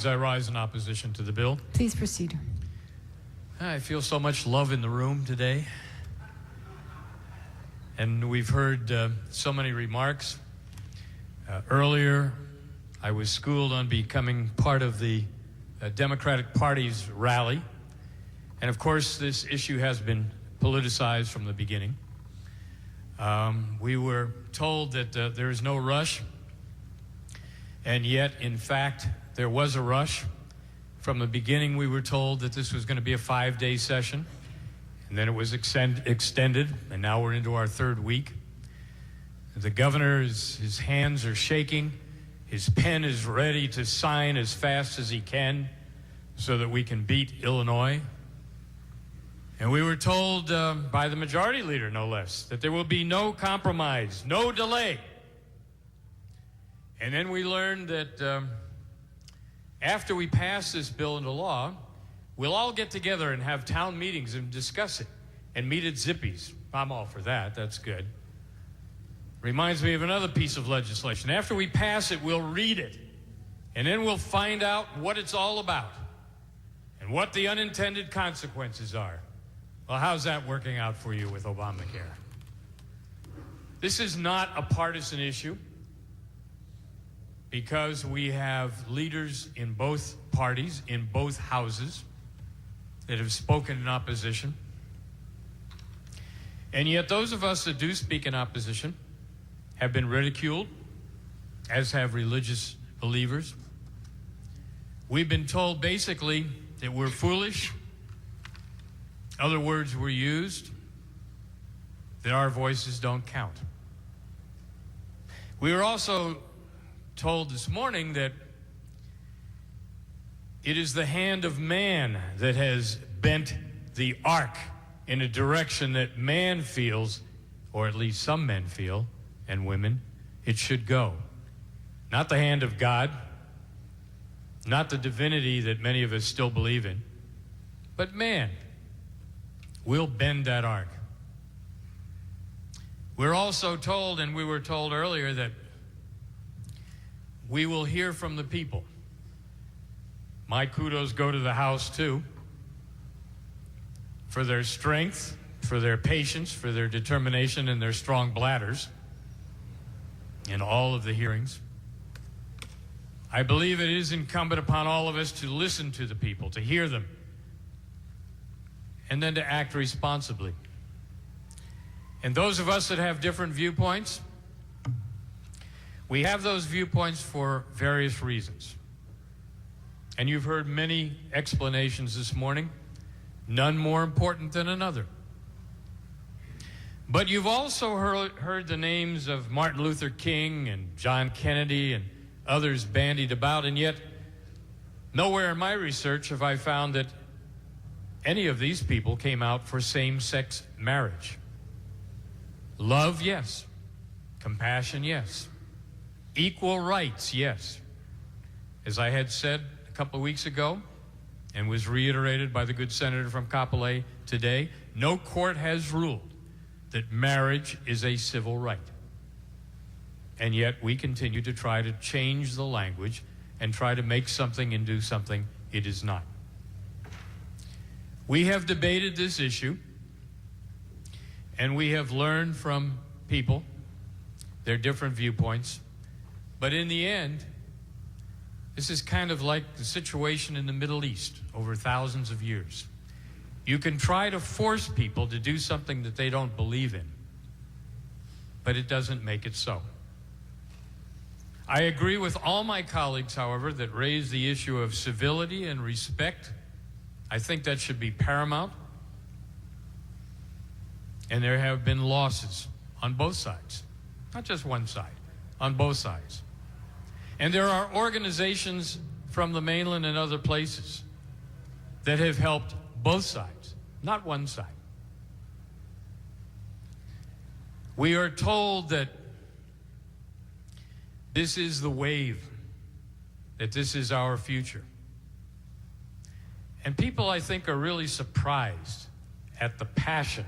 As I rise in opposition to the bill. Please proceed. I feel so much love in the room today. And we've heard so many remarks. Earlier, I was schooled on becoming part of the Democratic Party's rally. And of course, this issue has been politicized from the beginning. We were told that there is no rush. And yet, in fact, there was a rush. From the beginning, we were told that this was going to be a 5-day session, and then it was extended, and now we're into our third week. The governor, his hands are shaking. His pen is ready to sign as fast as he can so that we can beat Illinois. And we were told by the majority leader, no less, that there will be no compromise, no delay. And then we learned that after we pass this bill into law, we'll all get together and have town meetings and discuss it and meet at Zippy's. I'm all for that. That's good. Reminds me of another piece of legislation. After we pass it, we'll read it, and then we'll find out what it's all about and what the unintended consequences are. Well, how's that working out for you with Obamacare? This is not a partisan issue, because we have leaders in both parties, in both houses, that have spoken in opposition. And yet those of us that do speak in opposition have been ridiculed, as have religious believers. We've been told basically that we're foolish. Other words were used, that our voices don't count. We were also told this morning that it is the hand of man that has bent the arc in a direction that man feels, or at least some men feel, and women, it should go. Not the hand of God, not the divinity that many of us still believe in, but man will bend that arc. We're also told, and we were told earlier, that we will hear from the people. My kudos go to the House, too, for their strength, for their patience, for their determination, and their strong bladders in all of the hearings. I believe it is incumbent upon all of us to listen to the people, to hear them, and then to act responsibly. And those of us that have different viewpoints, we have those viewpoints for various reasons. And you've heard many explanations this morning, none more important than another. But you've also heard the names of Martin Luther King and John Kennedy and others bandied about, and yet nowhere in my research have I found that any of these people came out for same-sex marriage. Love, yes. Compassion, yes. Equal rights, yes. As I had said a couple of weeks ago, and was reiterated by the good senator from Kapolei today, no court has ruled that marriage is a civil right. And yet we continue to try to change the language and try to make something into something it is not. We have debated this issue, and we have learned from people their different viewpoints. But in the end, this is kind of like the situation in the Middle East over thousands of years. You can try to force people to do something that they don't believe in, but it doesn't make it so. I agree with all my colleagues, however, that raise the issue of civility and respect. I think that should be paramount. And there have been losses on both sides, not just one side, on both sides. And there are organizations from the mainland and other places that have helped both sides, not one side. We are told that this is the wave, that this is our future. And people, I think, are really surprised at the passion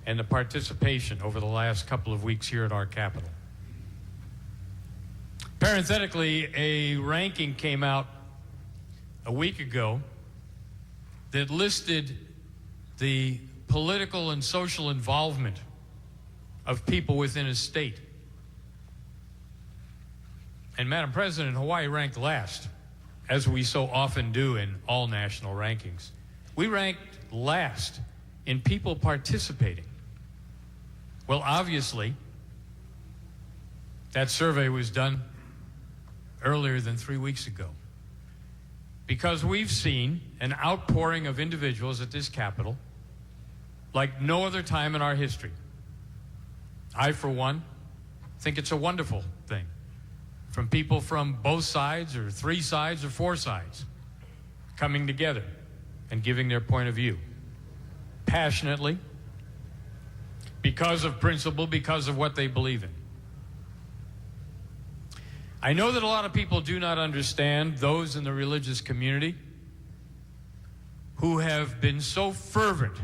and the participation over the last couple of weeks here at our Capitol. Parenthetically, a ranking came out a week ago that listed the political and social involvement of people within a state. And Madam President, Hawaii ranked last, as we so often do in all national rankings. We ranked last in people participating. Well, obviously, that survey was done earlier than 3 weeks ago, because we've seen an outpouring of individuals at this Capitol like no other time in our history. I, for one, think it's a wonderful thing, from people from both sides or three sides or four sides coming together and giving their point of view passionately, because of principle, because of what they believe in. I know that a lot of people do not understand, those in the religious community who have been so fervent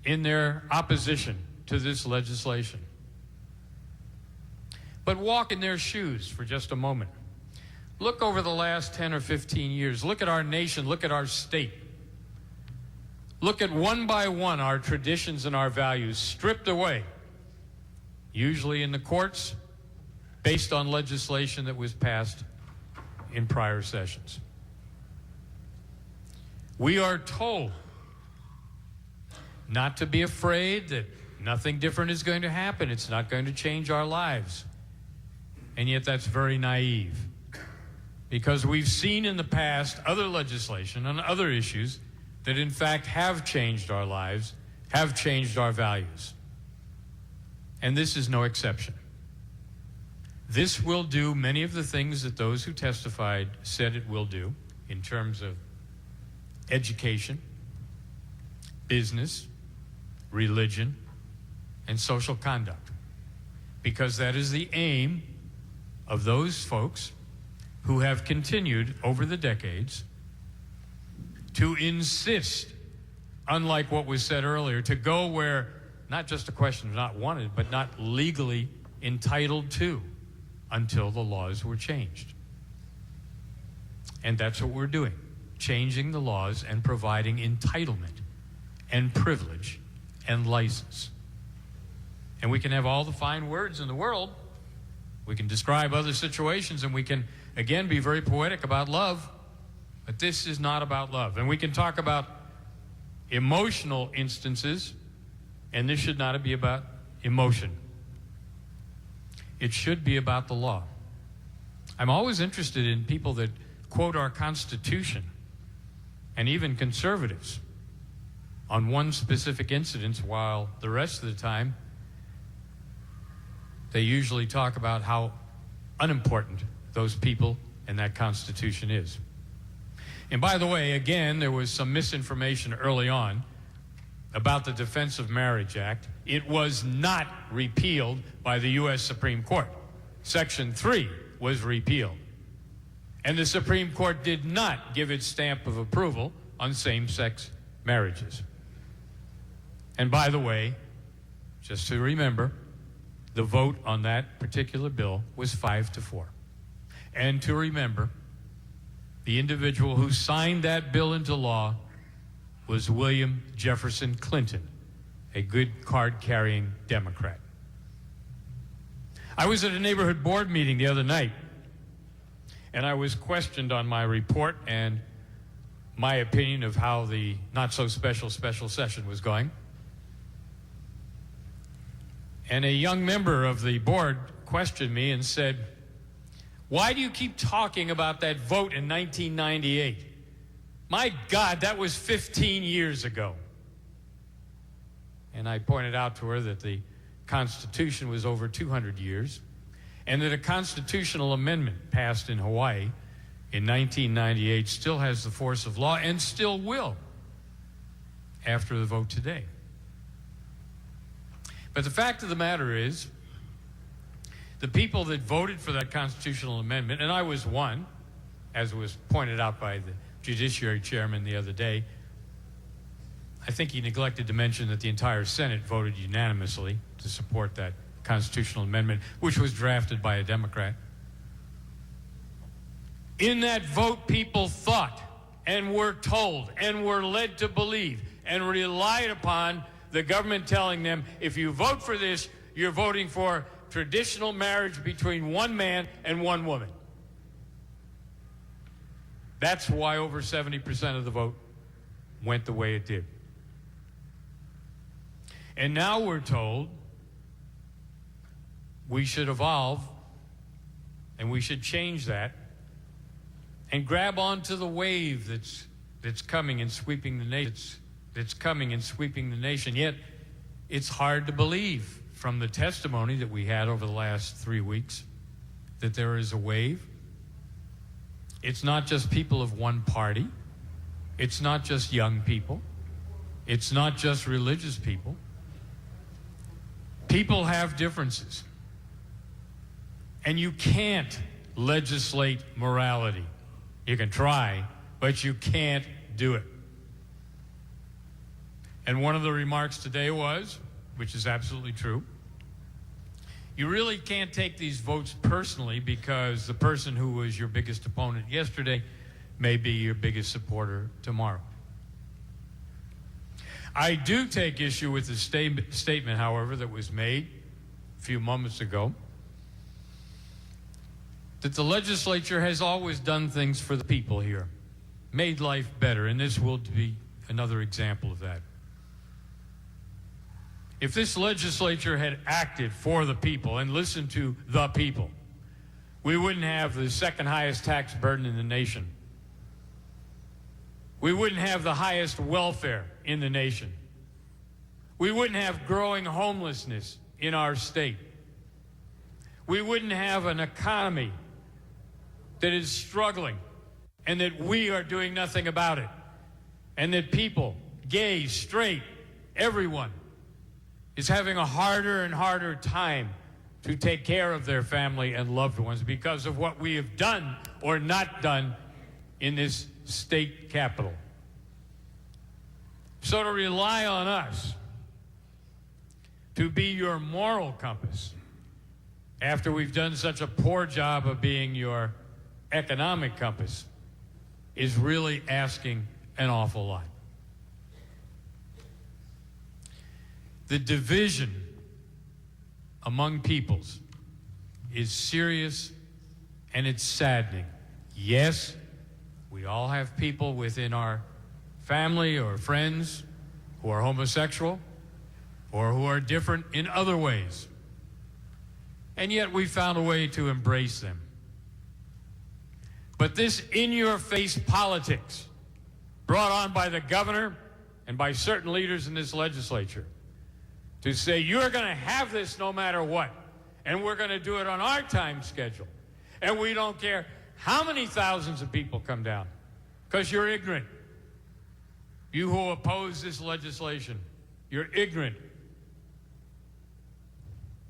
in their opposition to this legislation. But walk in their shoes for just a moment. Look over the last 10 or 15 years. Look at our nation. Look at our state. Look at one by one our traditions and our values stripped away, usually in the courts, based on legislation that was passed in prior sessions. We are told not to be afraid, that nothing different is going to happen. It's not going to change our lives. And yet that's very naive, because we've seen in the past other legislation on other issues that in fact have changed our lives, have changed our values. And this is no exception. This will do many of the things that those who testified said it will do in terms of education, business, religion, and social conduct, because that is the aim of those folks who have continued over the decades to insist, unlike what was said earlier, to go where not just a question of not wanted, but not legally entitled to, until the laws were changed. And that's what we're doing, changing the laws and providing entitlement and privilege and license. And we can have all the fine words in the world. We can describe other situations, and we can, again, be very poetic about love. But this is not about love. And we can talk about emotional instances, and this should not be about emotion. It should be about the law. I'm always interested in people that quote our Constitution, and even conservatives, on one specific incident, while the rest of the time they usually talk about how unimportant those people and that Constitution is. And by the way, again, there was some misinformation early on about the Defense of Marriage Act. It was not repealed by the U.S. Supreme Court. Section 3 was repealed. And the Supreme Court did not give its stamp of approval on same-sex marriages. And by the way, just to remember, the vote on that particular bill was 5-4. And to remember, the individual who signed that bill into law was William Jefferson Clinton, a good card-carrying Democrat. I was at a neighborhood board meeting the other night, and I was questioned on my report and my opinion of how the not-so-special special session was going. And a young member of the board questioned me and said, "Why do you keep talking about that vote in 1998? My God, that was 15 years ago." And I pointed out to her that the Constitution was over 200 years, and that a constitutional amendment passed in Hawaii in 1998 still has the force of law and still will after the vote today. But the fact of the matter is, the people that voted for that constitutional amendment, and I was one, as was pointed out by the Judiciary Chairman the other day, I think he neglected to mention that the entire Senate voted unanimously to support that constitutional amendment, which was drafted by a Democrat. In that vote, people thought and were told and were led to believe and relied upon the government telling them, if you vote for this, you're voting for traditional marriage between one man and one woman. That's why over 70% of the vote went the way it did. And now we're told we should evolve and we should change that and grab onto the wave that's coming and sweeping the nation. Yet it's hard to believe from the testimony that we had over the last 3 weeks that there is a wave. It's not just people of one party. It's not just young people. It's not just religious people. People have differences. And you can't legislate morality. You can try, but you can't do it. And one of the remarks today was, which is absolutely true, you really can't take these votes personally because the person who was your biggest opponent yesterday may be your biggest supporter tomorrow. I do take issue with the statement, however, that was made a few moments ago, that the legislature has always done things for the people here, made life better, and this will be another example of that. If this legislature had acted for the people and listened to the people, we wouldn't have the second highest tax burden in the nation. We wouldn't have the highest welfare in the nation. We wouldn't have growing homelessness in our state. We wouldn't have an economy that is struggling and that we are doing nothing about it. And that people, gay, straight, everyone, is having a harder and harder time to take care of their family and loved ones because of what we have done or not done in this state capital. So to rely on us to be your moral compass after we've done such a poor job of being your economic compass is really asking an awful lot. The division among peoples is serious and it's saddening. Yes, we all have people within our family or friends who are homosexual or who are different in other ways. And yet we found a way to embrace them. But this in-your-face politics brought on by the governor and by certain leaders in this legislature to say, you're going to have this no matter what, and we're going to do it on our time schedule, and we don't care how many thousands of people come down, because you're ignorant. You who oppose this legislation, you're ignorant,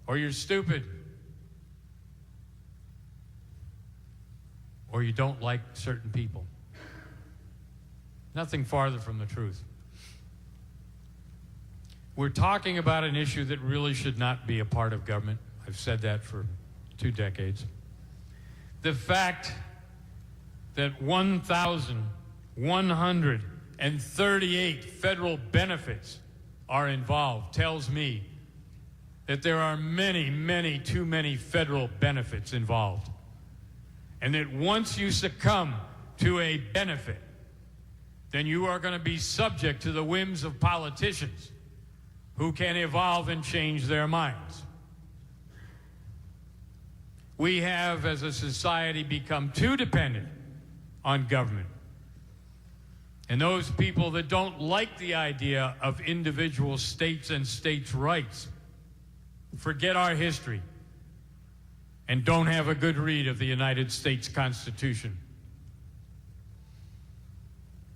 or you're stupid, or you don't like certain people. Nothing farther from the truth. We're talking about an issue that really should not be a part of government. I've said that for 2 decades. The fact that 1,138 federal benefits are involved tells me that there are many, too many federal benefits involved. And that once you succumb to a benefit, then you are going to be subject to the whims of politicians who can evolve and change their minds. We have, as a society, become too dependent on government. And those people that don't like the idea of individual states and states' rights forget our history and don't have a good read of the United States Constitution.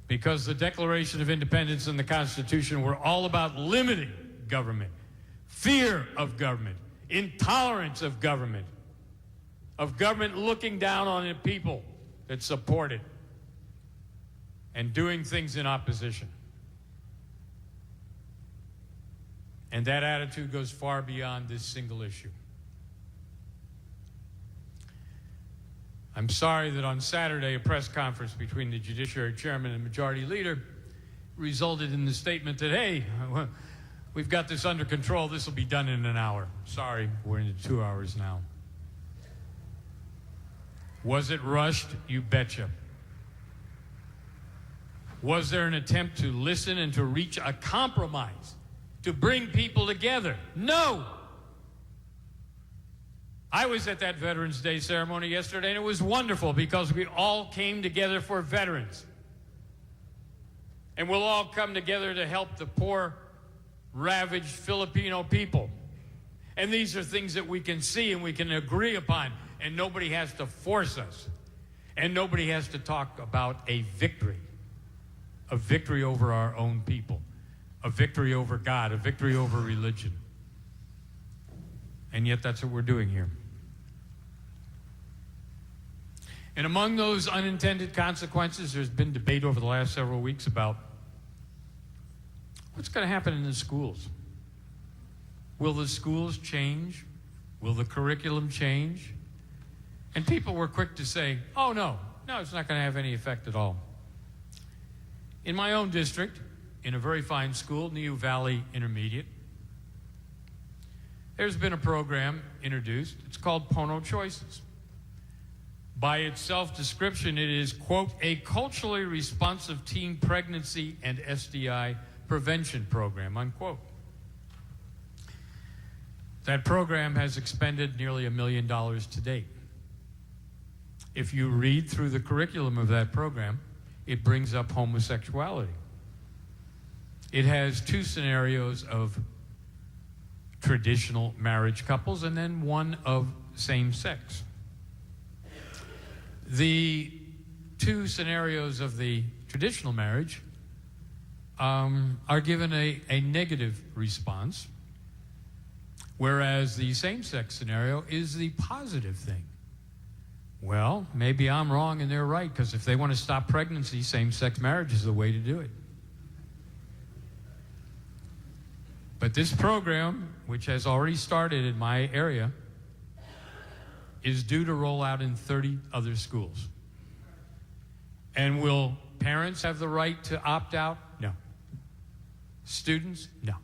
Because the Declaration of Independence and the Constitution were all about limiting government, fear of government, intolerance of government looking down on the people that support it, and doing things in opposition. And that attitude goes far beyond this single issue. I'm sorry that on Saturday, a press conference between the Judiciary Chairman and Majority Leader resulted in the statement that, hey, we've got this under control. This will be done in an hour. Sorry, we're into 2 hours now. Was it rushed? You betcha. Was there an attempt to listen and to reach a compromise, to bring people together? No. I was at that Veterans Day ceremony yesterday, and it was wonderful because we all came together for veterans. And we'll all come together to help the poor, ravaged Filipino people. And these are things that we can see and we can agree upon, and nobody has to force us. And nobody has to talk about a victory over our own people, a victory over God, a victory over religion. And yet that's what we're doing here. And among those unintended consequences, there's been debate over the last several weeks about what's going to happen in the schools. Will the schools change? Will the curriculum change? And people were quick to say, oh, no, it's not going to have any effect at all. In my own district, in a very fine school, New Valley Intermediate, there's been a program introduced. It's called Pono Choices. By its self-description, it is, quote, a culturally responsive teen pregnancy and STI prevention program, unquote. That program has expended nearly $1 million to date. If you read through the curriculum of that program, it brings up homosexuality. It has 2 scenarios of traditional marriage couples and then one of same-sex. The 2 scenarios of the traditional marriage are given a negative response, whereas the same-sex scenario is the positive thing. Well, maybe I'm wrong and they're right, because if they want to stop pregnancy, same-sex marriage is the way to do it. But this program, which has already started in my area, is due to roll out in 30 other schools. And will parents have the right to opt out? No. Students? No.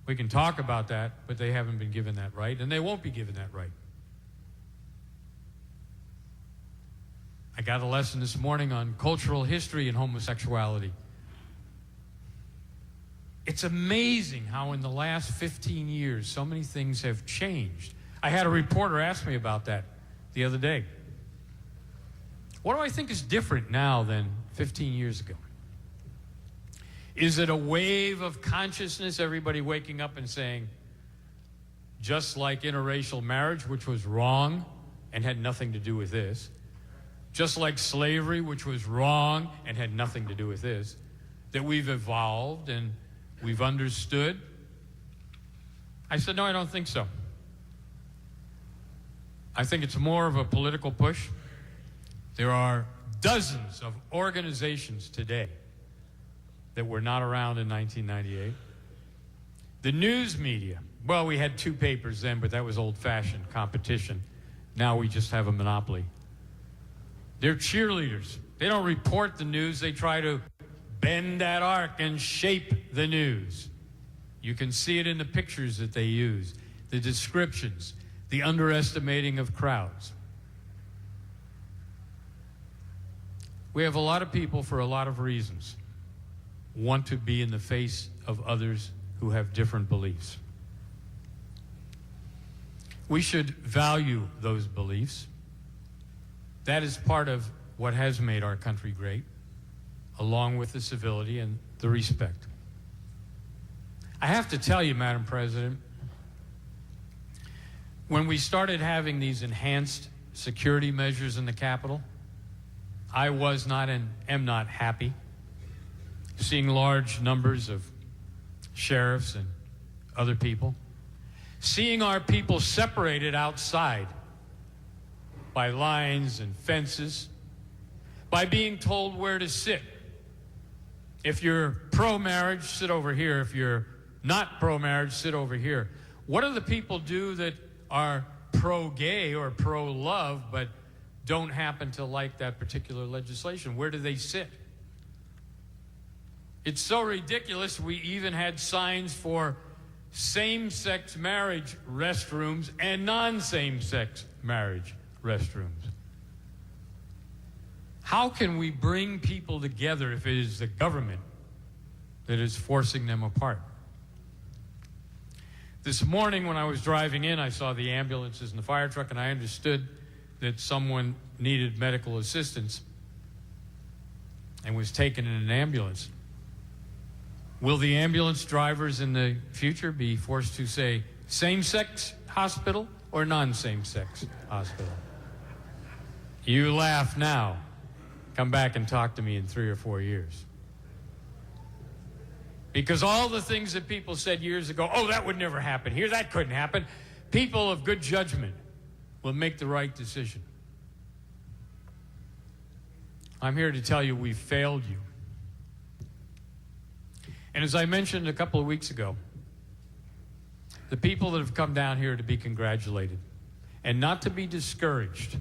We can talk about that, but they haven't been given that right, and they won't be given that right. I got a lesson this morning on cultural history and homosexuality. It's amazing how in the last 15 years so many things have changed. I had a reporter ask me about that the other day. What do I think is different now than 15 years ago? Is it a wave of consciousness, everybody waking up and saying, just like interracial marriage, which was wrong and had nothing to do with this, just like slavery, which was wrong and had nothing to do with this, that we've evolved and we've understood? I said, no, I don't think so. I think it's more of a political push. There are dozens of organizations today that were not around in 1998. The news media, well, we had 2 papers then, but that was old-fashioned competition. Now we just have a monopoly. They're cheerleaders. They don't report the news. They try to bend that arc and shape the news. You can see it in the pictures that they use, the descriptions, the underestimating of crowds. We have a lot of people, for a lot of reasons, want to be in the face of others who have different beliefs. We should value those beliefs. That is part of what has made our country great, along with the civility and the respect. I have to tell you, Madam President, when we started having these enhanced security measures in the Capitol, I was not and am not happy seeing large numbers of sheriffs and other people, seeing our people separated outside by lines and fences, by being told where to sit. If you're pro-marriage, sit over here. If you're not pro-marriage, sit over here. What do the people do that are pro-gay or pro-love but don't happen to like that particular legislation. Where do they sit? It's so ridiculous, we even had signs for same-sex marriage restrooms and non-same-sex marriage restrooms. How can we bring people together if it is the government that is forcing them apart? This morning when I was driving in, I saw the ambulances and the fire truck, and I understood that someone needed medical assistance and was taken in an ambulance. Will the ambulance drivers in the future be forced to say same-sex hospital or non-same-sex hospital? You laugh now. Come back and talk to me in 3 or 4 years. Because all the things that people said years ago, oh, that would never happen here, that couldn't happen, people of good judgment will make the right decision. I'm here to tell you we've failed you. And as I mentioned a couple of weeks ago, the people that have come down here to be congratulated and not to be discouraged,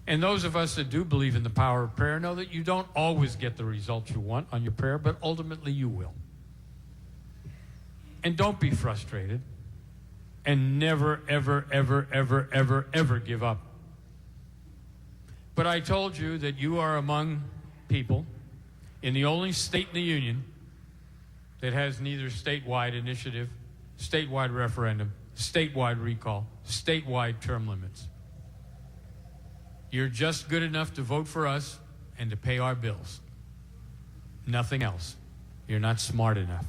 and those of us that do believe in the power of prayer know that you don't always get the results you want on your prayer, but ultimately you will. And don't be frustrated. And never, ever, ever, ever, ever, ever give up. But I told you that you are among people in the only state in the union that has neither statewide initiative, statewide referendum, statewide recall, statewide term limits. You're just good enough to vote for us and to pay our bills. Nothing else. You're not smart enough.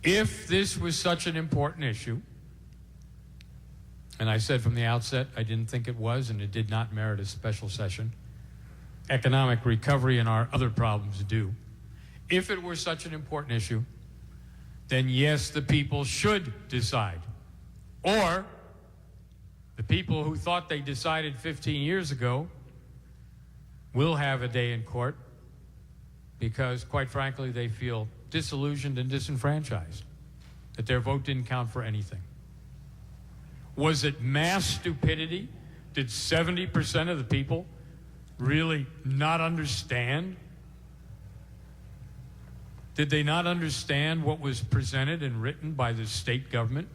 If this was such an important issue, and I said from the outset I didn't think it was, and it did not merit a special session, economic recovery and our other problems do. If it were such an important issue, then yes, the people should decide. Or the people who thought they decided 15 years ago will have a day in court because, quite frankly, they feel disillusioned and disenfranchised, that their vote didn't count for anything. Was it mass stupidity? Did 70% of the people really not understand? Did they not understand what was presented and written by the state government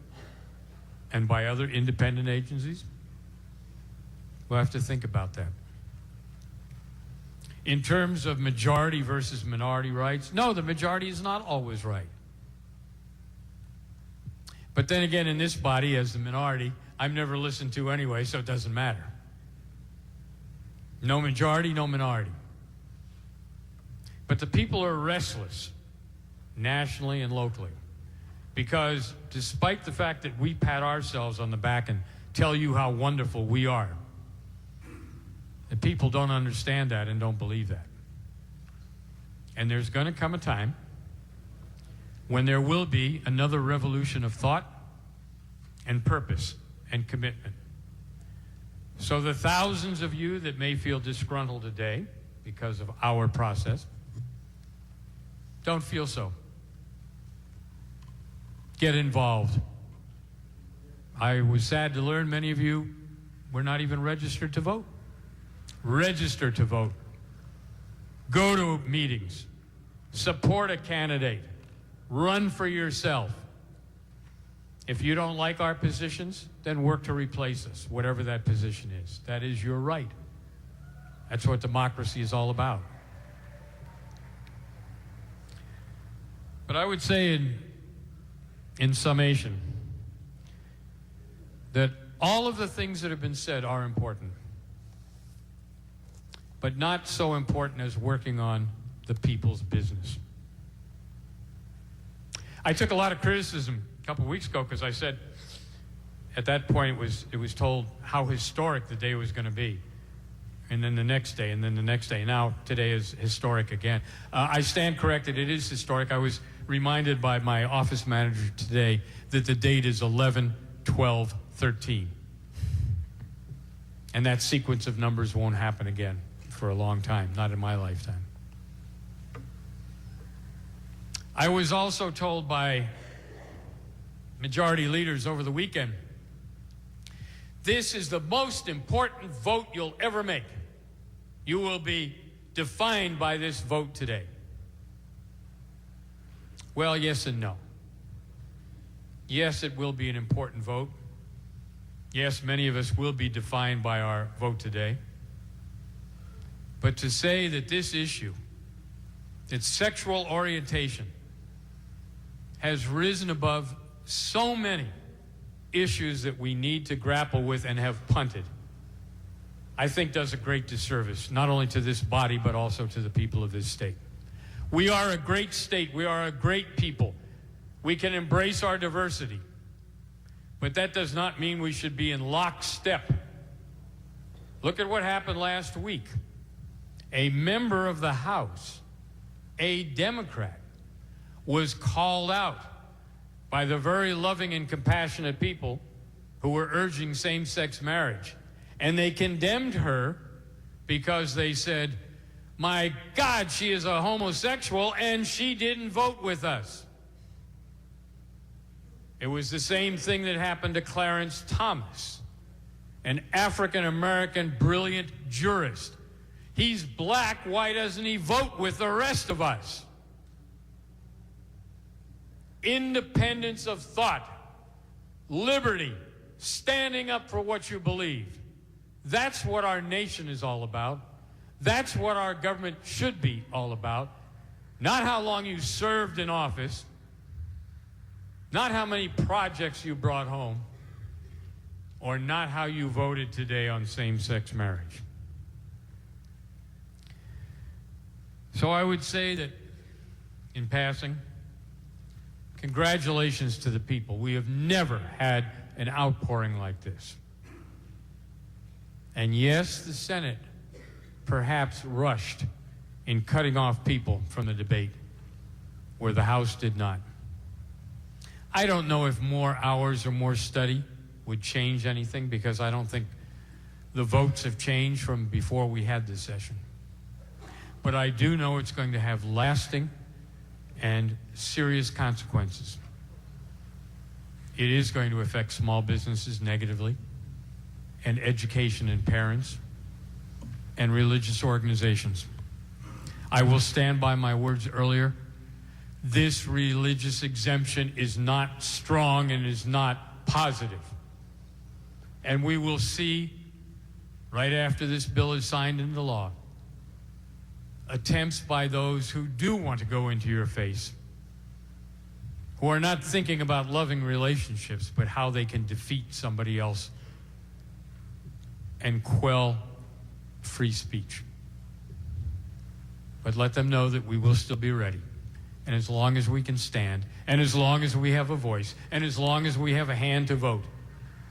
and by other independent agencies? We'll have to think about that. In terms of majority versus minority rights, no, the majority is not always right. But then again, in this body, as the minority, I'm never listened to anyway, so it doesn't matter. No majority, no minority. But the people are restless, nationally and locally, because despite the fact that we pat ourselves on the back and tell you how wonderful we are, the people don't understand that and don't believe that. And there's going to come a time when there will be another revolution of thought and purpose and commitment. So the thousands of you that may feel disgruntled today because of our process, don't feel so. Get involved. I was sad to learn many of you were not even registered to vote. Register to vote. Go to meetings. Support a candidate. Run for yourself. If you don't like our positions, then work to replace us, whatever that position is. That is your right. That's what democracy is all about. But I would say in summation that all of the things that have been said are important, but not so important as working on the people's business. I took a lot of criticism a couple of weeks ago because I said at that point it was told how historic the day was going to be. And then the next day, and then the next day. Now, today is historic again. I stand corrected. It is historic. I was reminded by my office manager today that the date is 11/12/13. And that sequence of numbers won't happen again for a long time, not in my lifetime. I was also told by majority leaders over the weekend This is the most important vote you'll ever make. You will be defined by this vote today. Well, yes and no. Yes, it will be an important vote. Yes, many of us will be defined by our vote today. But to say that this issue, its sexual orientation, has risen above so many issues that we need to grapple with and have punted, I think does a great disservice, not only to this body, but also to the people of this state. We are a great state. We are a great people. We can embrace our diversity. But that does not mean we should be in lockstep. Look at what happened last week. A member of the House, a Democrat, was called out by the very loving and compassionate people who were urging same-sex marriage. And they condemned her because they said, my God, she is a homosexual and she didn't vote with us. It was the same thing that happened to Clarence Thomas, an African-American brilliant jurist. He's black. Why doesn't he vote with the rest of us? Independence of thought, liberty, standing up for what you believe. That's what our nation is all about. That's what our government should be all about. Not how long you served in office, not how many projects you brought home, or not how you voted today on same-sex marriage. So I would say that, in passing, congratulations to the people. We have never had an outpouring like this. And yes, the Senate perhaps rushed in cutting off people from the debate where the House did not. I don't know if more hours or more study would change anything, because I don't think the votes have changed from before we had this session. But I do know it's going to have lasting and serious consequences. It is going to affect small businesses negatively, and education and parents, and religious organizations. I will stand by my words earlier. This religious exemption is not strong and is not positive. And we will see, right after this bill is signed into law, attempts by those who do want to go into your face, who are not thinking about loving relationships, but how they can defeat somebody else and quell free speech. But let them know that we will still be ready. And as long as we can stand, and as long as we have a voice, and as long as we have a hand to vote,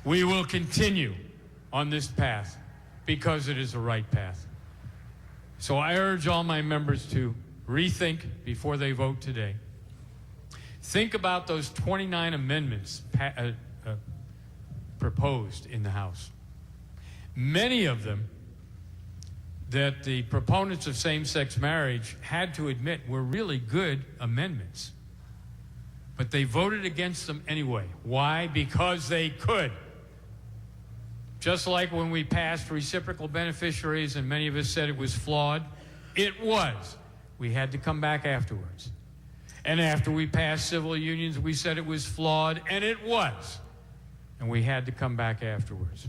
we will continue on this path, because it is the right path. So I urge all my members to rethink before they vote today. Think about those 29 amendments proposed in the House. Many of them that the proponents of same-sex marriage had to admit were really good amendments. But they voted against them anyway. Why? Because they could. Just like when we passed reciprocal beneficiaries and many of us said it was flawed, it was. We had to come back afterwards. And after we passed civil unions, we said it was flawed, and it was. And we had to come back afterwards.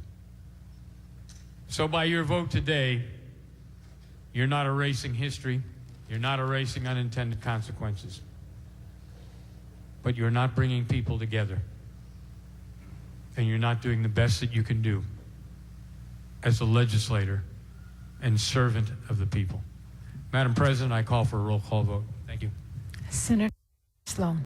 So by your vote today, you're not erasing history. You're not erasing unintended consequences. But you're not bringing people together. And you're not doing the best that you can do as a legislator and servant of the people. Madam President, I call for a roll call vote. Thank you. Senator Slom.